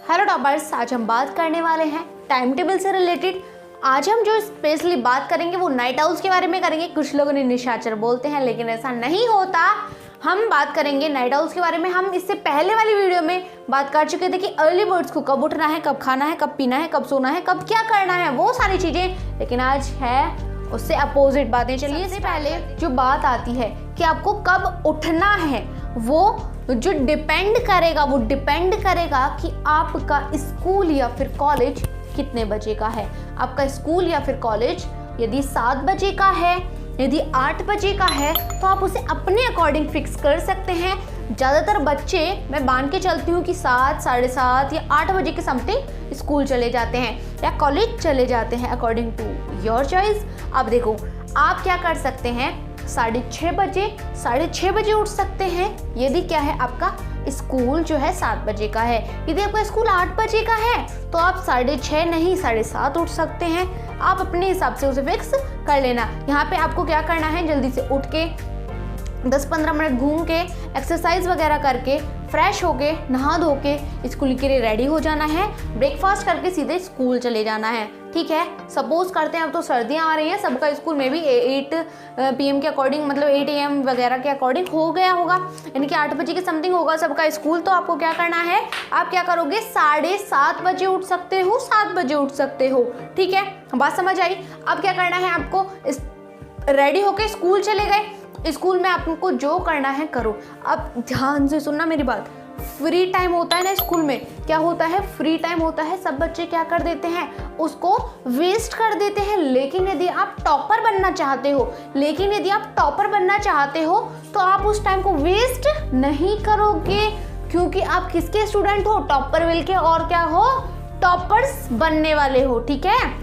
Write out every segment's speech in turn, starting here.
Hello toppers, आज हम बात करने वाले हैं टाइम टेबल से रिलेटेड। आज हम जो स्पेशली बात करेंगे वो नाइट आउल्स के बारे में करेंगे। कुछ लोगों ने निशाचर बोलते हैं, लेकिन ऐसा नहीं होता। हम बात करेंगे नाइट आउल्स के बारे में। हम इससे पहले वाली वीडियो में बात कर चुके थे कि अर्ली बर्ड्स को कब उठना है, कब खाना है, कब पीना है, कब सोना है, कब क्या करना है, वो सारी चीज़ें। लेकिन आज है उससे अपोजिट बातें। चलिए, इससे पहले जो बात आती है कि आपको कब उठना है, वो जो डिपेंड करेगा कि आपका स्कूल या फिर कॉलेज कितने बजे का है। आपका स्कूल या फिर कॉलेज यदि 7 बजे का है, यदि 8 बजे का है, तो आप उसे अपने अकॉर्डिंग फिक्स कर सकते हैं। ज़्यादातर बच्चे, मैं मान के चलती हूँ कि 7, 7:30 या 8 बजे के समथिंग स्कूल चले जाते हैं या कॉलेज चले जाते हैं, अकॉर्डिंग टू योर चॉइस। अब देखो, आप क्या कर सकते हैं, 6:30 बजे उठ सकते हैं यदि क्या है, आपका स्कूल जो है 7 बजे का है। यदि आपका स्कूल 8 बजे का है तो आप 6:30 नहीं 7:30 उठ सकते हैं। आप अपने हिसाब से उसे फिक्स कर लेना। यहाँ पे आपको क्या करना है, जल्दी से उठ के 10-15 मिनट घूम के एक्सरसाइज वगैरह करके फ्रेश होके नहा धो के स्कूल के लिए रेडी हो जाना है। ब्रेकफास्ट करके सीधे स्कूल चले जाना है, ठीक है। सपोज करते हैं अब तो सर्दियाँ आ रही हैं, सबका स्कूल में भी 8 PM के अकॉर्डिंग, मतलब 8 AM वगैरह के अकॉर्डिंग हो गया होगा, यानी कि 8 बजे के समथिंग होगा सबका स्कूल। तो आपको क्या करना है, आप क्या करोगे, 7:30 बजे उठ सकते हो, 7 बजे उठ सकते हो, ठीक है। बात समझ आई। अब क्या करना है, आपको रेडी होके स्कूल चले गए। स्कूल में आपको जो करना है करो। अब ध्यान से सुनना मेरी बात। फ्री टाइम होता है ना स्कूल में, क्या होता है, फ्री टाइम होता है, सब बच्चे क्या कर देते हैं, उसको वेस्ट कर देते हैं। लेकिन यदि आप टॉपर बनना चाहते हो तो आप उस टाइम को वेस्ट नहीं करोगे, क्योंकि आप किसके स्टूडेंट हो, टॉपर विल के, और क्या हो, टॉपर्स बनने वाले हो, ठीक है।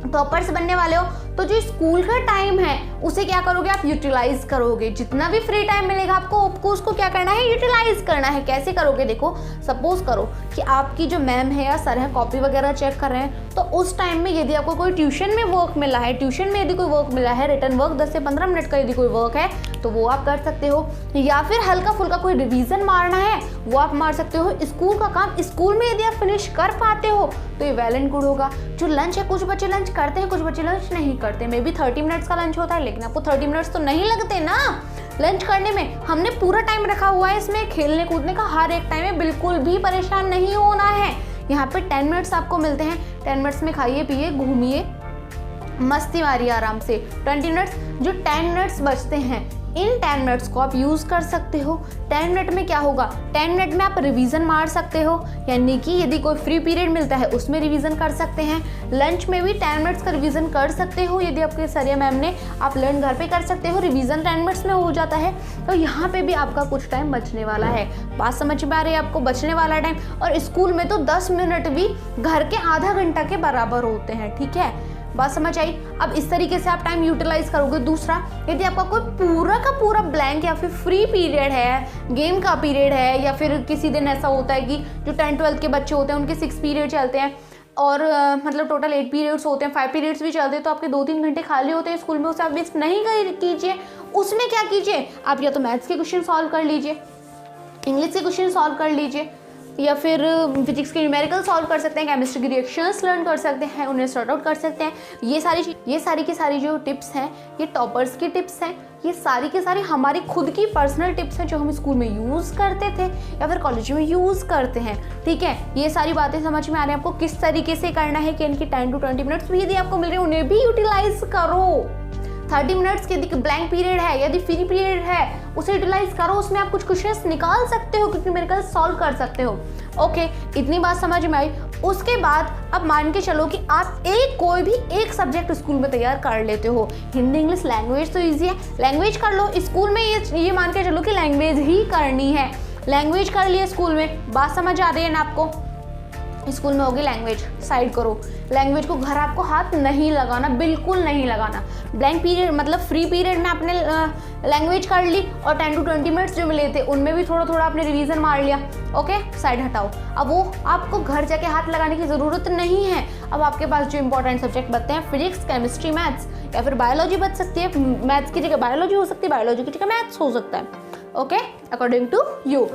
टॉपर्स बनने वाले हो तो जो स्कूल का टाइम है उसे क्या करोगे, आप यूटिलाइज करोगे। जितना भी फ्री टाइम मिलेगा आपको उसको क्या करना है, यूटिलाइज करना है। कैसे करोगे, देखो, सपोज करो कि आपकी जो मैम है या सर है कॉपी वगैरह चेक कर रहे हैं, तो उस टाइम में यदि आपको कोई ट्यूशन में वर्क मिला है, रिटन वर्क 10 से 15 मिनट का यदि कोई वर्क है तो वो आप कर सकते हो। या फिर हल्का फुल्का कोई रिवीजन मारना है वो आप मार सकते हो। स्कूल का काम स्कूल में यदि आप फिनिश कर पाते हो तो ये वेल एंड गुड होगा। जो लंच है, कुछ बच्चे लंच करते हैं, कुछ बच्चे लंच नहीं करते। मे बी 30 मिनट्स का लंच होता है, लेकिन आपको 30 मिनट्स तो नहीं लगते ना लंच करने में। हमने पूरा टाइम रखा हुआ है इसमें खेलने कूदने का, हर एक टाइम में बिल्कुल भी परेशान नहीं होना है। यहाँ पे 10 मिनट्स आपको मिलते हैं। 10 मिनट्स में खाइए पिए घूमिए मस्ती मारिए आराम से। 20 मिनट्स, जो 10 मिनट्स बचते हैं, इन 10 मिनट्स को आप यूज़ कर सकते हो। 10 मिनट में क्या होगा, 10 मिनट में आप रिवीजन मार सकते हो, यानी कि यदि कोई फ्री पीरियड मिलता है उसमें रिवीजन कर सकते हैं। लंच में भी 10 मिनट्स का रिवीजन कर सकते हो, यदि आपके सर या मैम ने, आप लर्न घर पे कर सकते हो। रिवीजन 10 मिनट्स में हो जाता है, तो यहाँ पे भी आपका कुछ टाइम बचने वाला है। बात समझ में आ रही है आपको, बचने वाला टाइम। और स्कूल में तो 10 मिनट भी घर के आधा घंटा के बराबर होते हैं, ठीक है। बात समझ आई। अब इस तरीके से आप टाइम यूटिलाइज करोगे। दूसरा, यदि आपका कोई पूरा का पूरा ब्लैंक या फिर फ्री पीरियड है, गेम का पीरियड है, या फिर किसी दिन ऐसा होता है कि जो 10-12 के बच्चे होते हैं उनके 6 पीरियड चलते हैं, और मतलब टोटल 8 पीरियड्स होते हैं, 5 पीरियड्स भी चलते हैं, तो आपके 2-3 घंटे खाली होते हैं स्कूल में, उसे आप वेस्ट नहीं कीजिए। उसमें क्या कीजिए, आप या तो मैथ्स के क्वेश्चन सॉल्व कर लीजिए, इंग्लिश के क्वेश्चन सॉल्व कर लीजिए, या फिर फिजिक्स के न्यूमेरिकल सॉल्व कर सकते हैं, केमिस्ट्री की रिएक्शंस लर्न कर सकते हैं, उन्हें सॉर्ट आउट कर सकते हैं। ये सारी की सारी जो टिप्स हैं, ये टॉपर्स की टिप्स हैं। ये सारी की सारी हमारी खुद की पर्सनल टिप्स हैं जो हम स्कूल में यूज़ करते थे या फिर कॉलेज में यूज़ करते हैं, ठीक है। ये सारी बातें समझ में आ रही हैं आपको, किस तरीके से करना है कि इनकी 10 to 20 मिनट्स भी यदि आपको मिल रहे हैं उन्हें भी यूटिलाइज करो। 30 मिनट्स यदि ब्लैंक पीरियड है, यदि फ्री पीरियड है, उसे यूटिलाइज करो। उसमें आप कुछ क्वेश्चंस निकाल सकते हो, क्योंकि न्यूमेरिकल सॉल्व कर सकते हो। ओके, इतनी बात समझ में आई। उसके बाद अब मान के चलो कि आप कोई भी एक सब्जेक्ट स्कूल में तैयार कर लेते हो। हिंदी, इंग्लिश, लैंग्वेज तो ईजी है, लैंग्वेज कर लो स्कूल में। ये मान के चलो कि लैंग्वेज ही करनी है, लैंग्वेज कर लिए स्कूल में। बात समझ आ रही है ना आपको। स्कूल में होगी लैंग्वेज, साइड करो। लैंग्वेज को घर आपको हाथ नहीं लगाना, बिल्कुल नहीं लगाना। ब्लैंक पीरियड मतलब फ्री पीरियड में आपने लैंग्वेज कर ली, और 10 to 20 मिनट्स जो मिले थे उनमें भी थोड़ा थोड़ा आपने रिवीजन मार लिया। ओके, साइड हटाओ। अब वो आपको घर जाके हाथ लगाने की ज़रूरत नहीं है। अब आपके पास जो इंपॉर्टेंट सब्जेक्ट बचते हैं, फिजिक्स, केमिस्ट्री, मैथ्स, या फिर बायोलॉजी बच सकती है। मैथ्स की जगह बायोलॉजी हो सकती है, बायोलॉजी की जगह मैथ्स हो सकता है। Okay, according to you.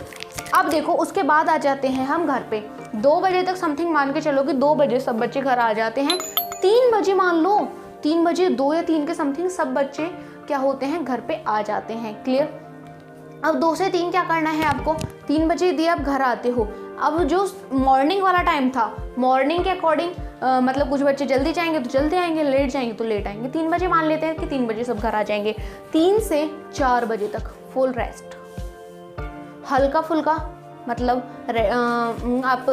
अब देखो उसके बाद आ जाते हैं हम घर पे। 2 बजे तक समथिंग मान के चलो कि 2 बजे सब बच्चे घर आ जाते हैं। 3 बजे मान लो, 3 बजे 2 या 3 के समथिंग सब बच्चे क्या होते हैं, घर पे आ जाते हैं। क्लियर। अब 2 से 3 क्या करना है आपको, 3 बजे यदि आप घर आते हो, अब जो मॉर्निंग वाला टाइम था, मॉर्निंग के अकॉर्डिंग मतलब कुछ बच्चे जल्दी जाएंगे तो जल्दी आएंगे, लेट जाएंगे तो लेट आएंगे। 3 बजे मान लेते हैं कि 3 बजे सब घर आ जाएंगे। 3 से 4 बजे तक फुल रेस्ट, हल्का फुल्का, मतलब आप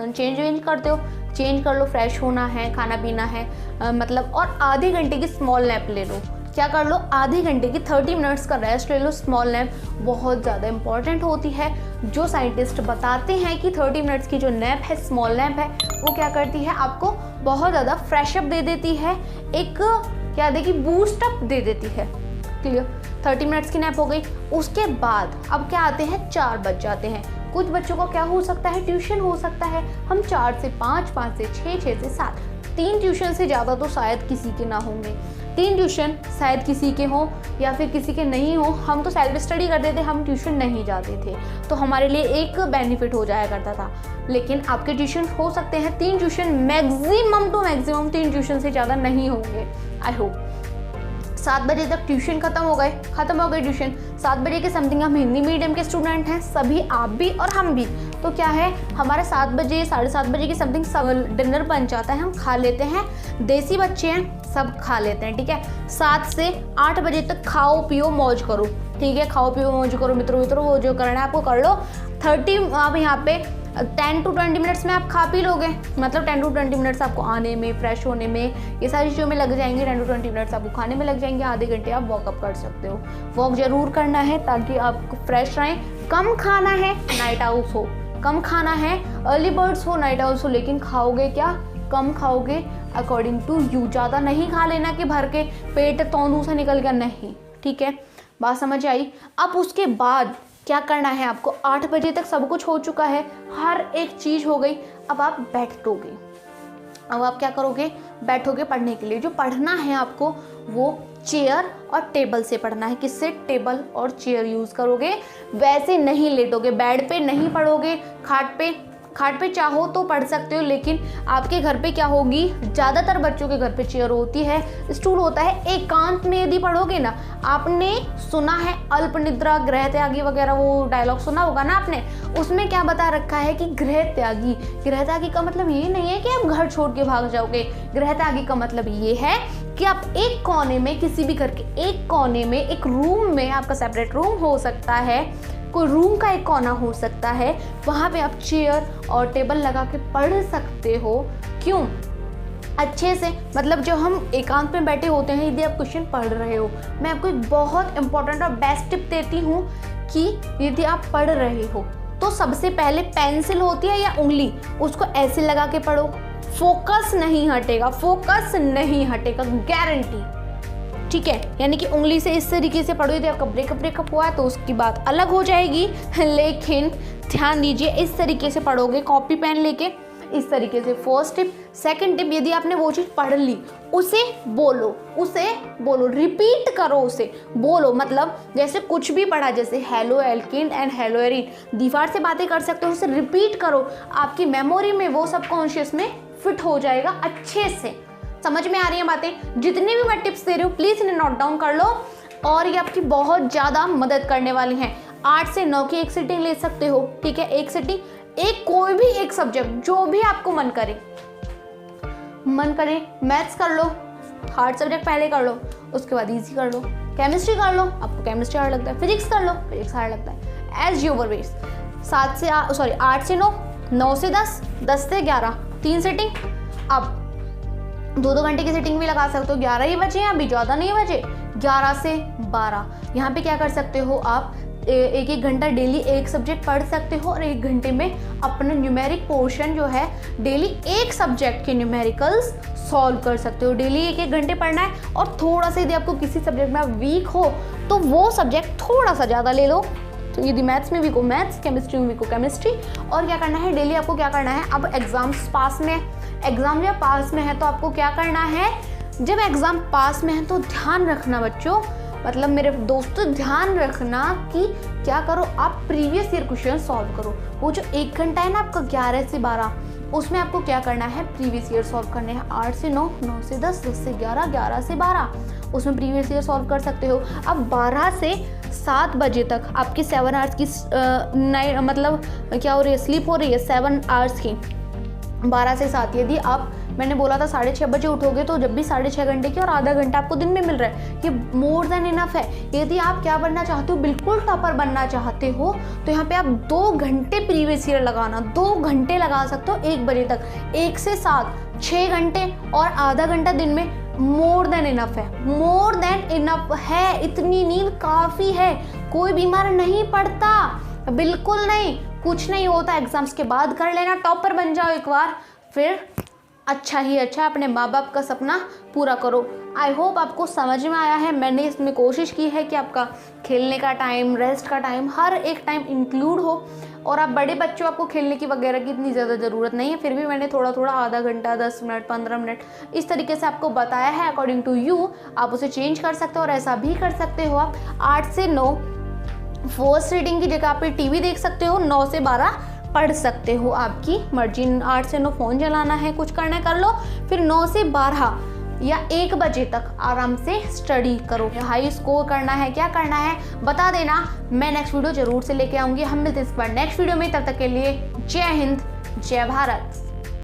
चेंज वेंज करते हो, चेंज कर लो, फ्रेश होना है, खाना पीना है, मतलब और आधे घंटे की स्मॉल नैप ले लो। क्या कर लो, आधे घंटे की 30 मिनट्स का रेस्ट ले लो। स्मॉल नैप बहुत ज़्यादा इंपॉर्टेंट होती है। जो साइंटिस्ट बताते हैं कि 30 मिनट्स की जो नैप है, स्मॉल नैप है, वो क्या करती है, आपको बहुत ज़्यादा फ्रेशअप दे देती है, एक क्या देखिए बूस्टअप दे देती है। क्लियर। 30 मिनट्स की नैप हो गई। उसके बाद अब क्या आते हैं, 4 बज जाते हैं। कुछ बच्चों का क्या हो सकता है, ट्यूशन हो सकता है। हम 4 से 5, 5 से 6, 6 से 7, 3 ट्यूशन से ज़्यादा तो शायद किसी के ना होंगे। 3 ट्यूशन शायद किसी के हों या फिर किसी के नहीं हो। हम तो सेल्फ स्टडी करते थे, हम ट्यूशन नहीं जाते थे, तो हमारे लिए एक बेनिफिट हो जाया करता था। लेकिन आपके ट्यूशन हो सकते हैं 3 tuition, maximum to maximum 3 tuition से ज़्यादा नहीं होंगे। आई होप 7 बजे तक ट्यूशन खत्म हो गए ट्यूशन। 7 बजे के समथिंग हम हिंदी मीडियम के स्टूडेंट हैं, सभी, आप भी और हम भी। तो क्या है, हमारा 7 बजे 7:30 बजे के समथिंग सब डिनर बन जाता है, हम खा लेते हैं। देसी बच्चे हैं, सब खा लेते हैं। ठीक है। 7 से 8 बजे तक खाओ पियो मौज करो। ठीक है, खाओ पियो मौज करो, मित्रों वो जो करना है आपको कर लो। 30 आप यहाँ पे 10 to 20 मिनट्स में आप खा पी लोगे, मतलब 10 to 20 मिनट्स आपको आने में, फ्रेश होने में, ये सारी चीज़ों में लग जाएंगे। 10 to 20 मिनट्स आपको खाने में लग जाएंगे। आधे घंटे आप वॉकअप कर सकते हो। वॉक जरूर करना है ताकि आप फ्रेश रहें। कम खाना है, नाइट आउट्स हो, कम खाना है, अर्ली बर्ड्स हो, नाइट आउट्स हो, लेकिन खाओगे क्या, कम खाओगे अकॉर्डिंग टू यू। ज़्यादा नहीं खा लेना कि भर के पेट तौंदू से निकल गया, नहीं। ठीक है, बात समझ आई। अब उसके बाद क्या करना है आपको, 8 बजे तक सब कुछ हो चुका है, हर एक चीज़ हो गई। अब आप बैठोगे, अब आप क्या करोगे, बैठोगे पढ़ने के लिए। जो पढ़ना है आपको वो चेयर और टेबल से पढ़ना है। किससे, टेबल और चेयर यूज़ करोगे। वैसे नहीं लेटोगे, बेड पे नहीं पढ़ोगे, खाट पे चाहो तो पढ़ सकते हो, लेकिन आपके घर पे क्या होगी, ज़्यादातर बच्चों के घर पे चेयर होती है, स्टूल होता है। एकांत में यदि पढ़ोगे ना, आपने सुना है अल्प निद्रा गृह त्यागी वगैरह, वो डायलॉग सुना होगा ना आपने, उसमें क्या बता रखा है कि गृह त्यागी का मतलब ये नहीं है कि आप घर छोड़ के भाग जाओगे। गृह त्यागी का मतलब ये है कि आप एक कोने में, किसी भी घर के एक कोने में, एक रूम में, आपका सेपरेट रूम हो सकता है, कोई रूम का एक कोना हो सकता है, वहाँ पे आप चेयर और टेबल लगा के पढ़ सकते हो। क्यों, अच्छे से, मतलब जो हम एकांत में बैठे होते हैं, यदि आप क्वेश्चन पढ़ रहे हो, मैं आपको एक बहुत इंपॉर्टेंट और बेस्ट टिप देती हूँ कि यदि आप पढ़ रहे हो तो सबसे पहले पेंसिल होती है या उंगली, उसको ऐसे लगा के पढ़ो। फोकस नहीं हटेगा, गारंटी। ठीक है, यानी कि उंगली से इस तरीके से पढ़ो। यदि आपका ब्रेकअप हुआ है तो उसकी बात अलग हो जाएगी, लेकिन ध्यान दीजिए इस तरीके से पढ़ोगे, कॉपी पेन लेके इस तरीके से। First tip. सेकंड टिप, यदि आपने वो चीज़ पढ़ ली, उसे बोलो, रिपीट करो, उसे बोलो। मतलब जैसे कुछ भी पढ़ा, जैसे hello alkene and hello arene, दीवार से बातें कर सकते हो, उसे रिपीट करो। आपकी मेमोरी में वो सबकॉन्शियस में फिट हो जाएगा अच्छे से। समझ में आ रही है बातें? जितने भी मैं टिप्स दे रही हूँ प्लीज़ इन्हें नोट डाउन कर लो, और ये आपकी बहुत ज़्यादा मदद करने वाली हैं। 8 से 9 की एक सिटिंग ले सकते हो। ठीक है, एक सिटिंग, एक कोई भी एक सब्जेक्ट जो भी आपको मन करे। मैथ्स कर लो, हार्ड सब्जेक्ट पहले कर लो, उसके बाद इजी कर लो। केमिस्ट्री कर लो, आपको केमिस्ट्री हार्ड लगता है। फिजिक्स कर लो, फिजिक्स हार्ड लगता है। As your wish. 8 से 9, 9 से 10, 10 से 11, 3 सिटिंग। अब 2-2 घंटे की सिटिंग भी लगा सकते हो। 11 ही बजे, अभी ज़्यादा नहीं बजे, 11 से 12। यहाँ पे क्या कर सकते हो आप, 1-1 घंटा डेली एक सब्जेक्ट पढ़ सकते हो, और 1 घंटे में अपना न्यूमेरिक पोर्शन जो है, डेली एक सब्जेक्ट के न्यूमेरिकल्स सॉल्व कर सकते हो। डेली 1-1 घंटे पढ़ना है, और थोड़ा सा यदि आपको किसी सब्जेक्ट में आप वीक हो तो वो सब्जेक्ट थोड़ा सा ज़्यादा ले लो। तो यदि मैथ्स में वीक हो मैथ्स, केमिस्ट्री में वीक हो केमिस्ट्री। और क्या करना है, डेली आपको क्या करना है, अब एग्जाम्स पास में, एग्ज़ाम जब पास में है तो आपको क्या करना है, जब एग्ज़ाम पास में है तो ध्यान रखना बच्चों, मतलब मेरे दोस्तों ध्यान रखना कि क्या करो, आप प्रीवियस ईयर क्वेश्चन सॉल्व करो। वो जो 1 घंटा है ना आपका 11 से 12, उसमें आपको क्या करना है, प्रीवियस ईयर सॉल्व करने हैं। 8 से 9, 9 से 10, 10 से 11, 11 से 12, उसमें प्रीवियस ईयर सॉल्व कर सकते हो। अब 12 से 7 बजे तक आपकी 7 आवर्स की मतलब क्या हो रही है, स्लीप हो रही है 7 आवर्स की। 12 से 7, यदि आप, मैंने बोला था 6:30 बजे उठोगे, तो जब भी 6.5 घंटे की और आधा घंटा आपको दिन में मिल रहा है, ये मोर देन इनफ है। यदि आप क्या बनना चाहते हो, बिल्कुल टॉपर बनना चाहते हो, तो यहाँ पे आप 2 घंटे प्रीवियस ईयर लगाना, 2 घंटे लगा सकते हो 1 बजे तक। 1 से 7, 6 घंटे और आधा घंटा दिन में मोर देन इनफ है, मोर देन इनफ है। इतनी नींद काफ़ी है, कोई बीमार नहीं पड़ता, बिल्कुल नहीं, कुछ नहीं होता। एग्जाम्स के बाद कर लेना, टॉपर बन जाओ एक बार, फिर अच्छा ही अच्छा अपने माँ बाप का सपना पूरा करो। आई होप आपको समझ में आया है। मैंने इसमें कोशिश की है कि आपका खेलने का टाइम, रेस्ट का टाइम, हर एक टाइम इंक्लूड हो। और आप बड़े बच्चों, आपको खेलने की वगैरह की इतनी ज़्यादा ज़रूरत नहीं है, फिर भी मैंने थोड़ा थोड़ा आधा घंटा, 10 मिनट, 15 मिनट इस तरीके से आपको बताया है। अकॉर्डिंग टू यू आप उसे चेंज कर सकते हो, और ऐसा भी कर सकते हो आप 8 से 9 फर्स्ट रीडिंग की जगह पे टीवी देख सकते हो, 9 से 12 पढ़ सकते हो, आपकी मर्जी। 8 से 9 फ़ोन चलाना है, कुछ करना है कर लो, फिर 9 से 12 या 1 बजे तक आराम से स्टडी करो। हाई स्कोर करना है, क्या करना है बता देना, मैं नेक्स्ट वीडियो जरूर से लेके आऊँगी। हम मिलते हैं इस बार नेक्स्ट वीडियो में, तब तक के लिए जय हिंद, जय भारत।